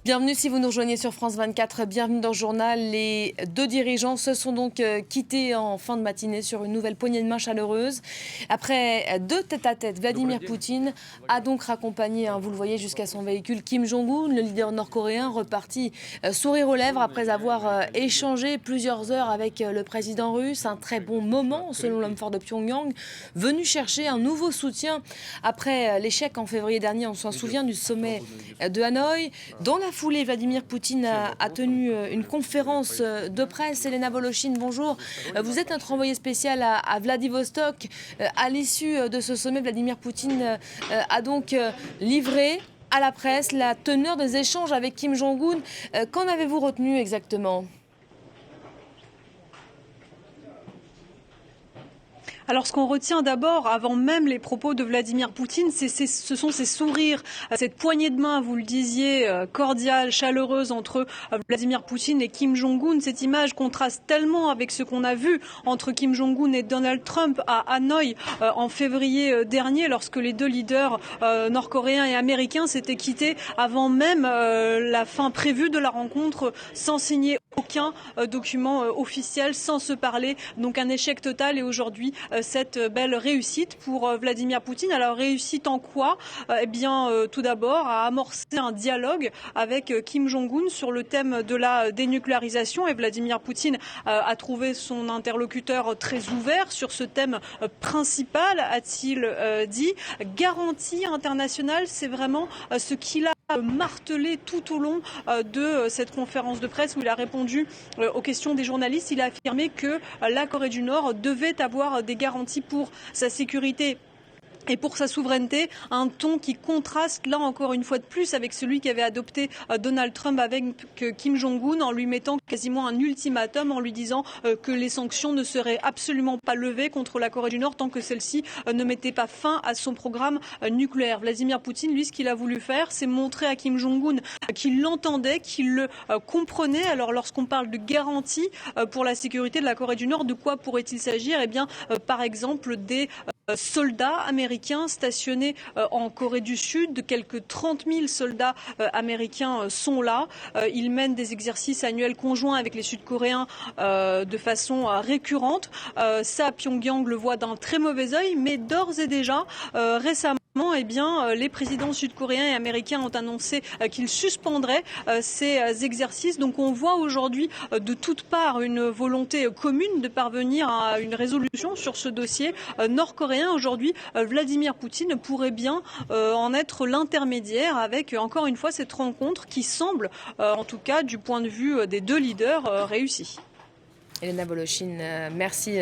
Bienvenue si vous nous rejoignez sur France 24, bienvenue dans le journal. Les deux dirigeants se sont donc quittés en fin de matinée sur une nouvelle poignée de main chaleureuse. Après deux tête-à-tête, Vladimir Poutine a donc raccompagné, vous le voyez, jusqu'à son véhicule Kim Jong-un, le leader nord-coréen, reparti sourire aux lèvres après avoir échangé plusieurs heures avec le président russe. Un très bon moment selon l'homme fort de Pyongyang, venu chercher un nouveau soutien après l'échec en février dernier, on s'en souvient, du sommet de Hanoï. Dans la foulée, Vladimir Poutine a tenu une conférence de presse. Elena Voloshin, bonjour. Vous êtes notre envoyé spécial à Vladivostok. À l'issue de ce sommet, Vladimir Poutine a donc livré à la presse la teneur des échanges avec Kim Jong-un. Qu'en avez-vous retenu exactement ? Alors, ce qu'on retient d'abord, avant même les propos de Vladimir Poutine, ce sont ces sourires, cette poignée de main, vous le disiez, cordiale, chaleureuse entre Vladimir Poutine et Kim Jong-un. Cette image contraste tellement avec ce qu'on a vu entre Kim Jong-un et Donald Trump à Hanoï en février dernier, lorsque les deux leaders nord-coréens et américains s'étaient quittés avant même la fin prévue de la rencontre, sans signer aucun document officiel, sans se parler. Donc un échec total, et aujourd'hui cette belle réussite pour Vladimir Poutine. Alors réussite en quoi ? Eh bien tout d'abord à amorcer un dialogue avec Kim Jong-un sur le thème de la dénucléarisation, et Vladimir Poutine a trouvé son interlocuteur très ouvert sur ce thème principal, a-t-il dit. Garantie internationale, c'est vraiment ce qu'il a martelé tout au long de cette conférence de presse, où il a répondu aux questions des journalistes. Il a affirmé que la Corée du Nord devait avoir des garanties pour sa sécurité et pour sa souveraineté, un ton qui contraste là encore une fois de plus avec celui qu'avait adopté Donald Trump avec Kim Jong-un, en lui mettant quasiment un ultimatum, en lui disant que les sanctions ne seraient absolument pas levées contre la Corée du Nord tant que celle-ci ne mettait pas fin à son programme nucléaire. Vladimir Poutine, lui, ce qu'il a voulu faire, c'est montrer à Kim Jong-un qu'il l'entendait, qu'il le comprenait. Alors lorsqu'on parle de garantie pour la sécurité de la Corée du Nord, de quoi pourrait-il s'agir ? Eh bien, par exemple, des soldats américains stationnés en Corée du Sud. Quelques 30 000 soldats américains sont là. Ils mènent des exercices annuels conjoints avec les Sud-Coréens de façon récurrente. Ça, Pyongyang le voit d'un très mauvais œil, mais d'ores et déjà, récemment, eh bien, les présidents sud-coréens et américains ont annoncé qu'ils suspendraient ces exercices. Donc on voit aujourd'hui de toutes parts une volonté commune de parvenir à une résolution sur ce dossier nord-coréen. Aujourd'hui, Vladimir Poutine pourrait bien en être l'intermédiaire, avec encore une fois cette rencontre qui semble, en tout cas du point de vue des deux leaders, réussie. Elena Voloshin, merci.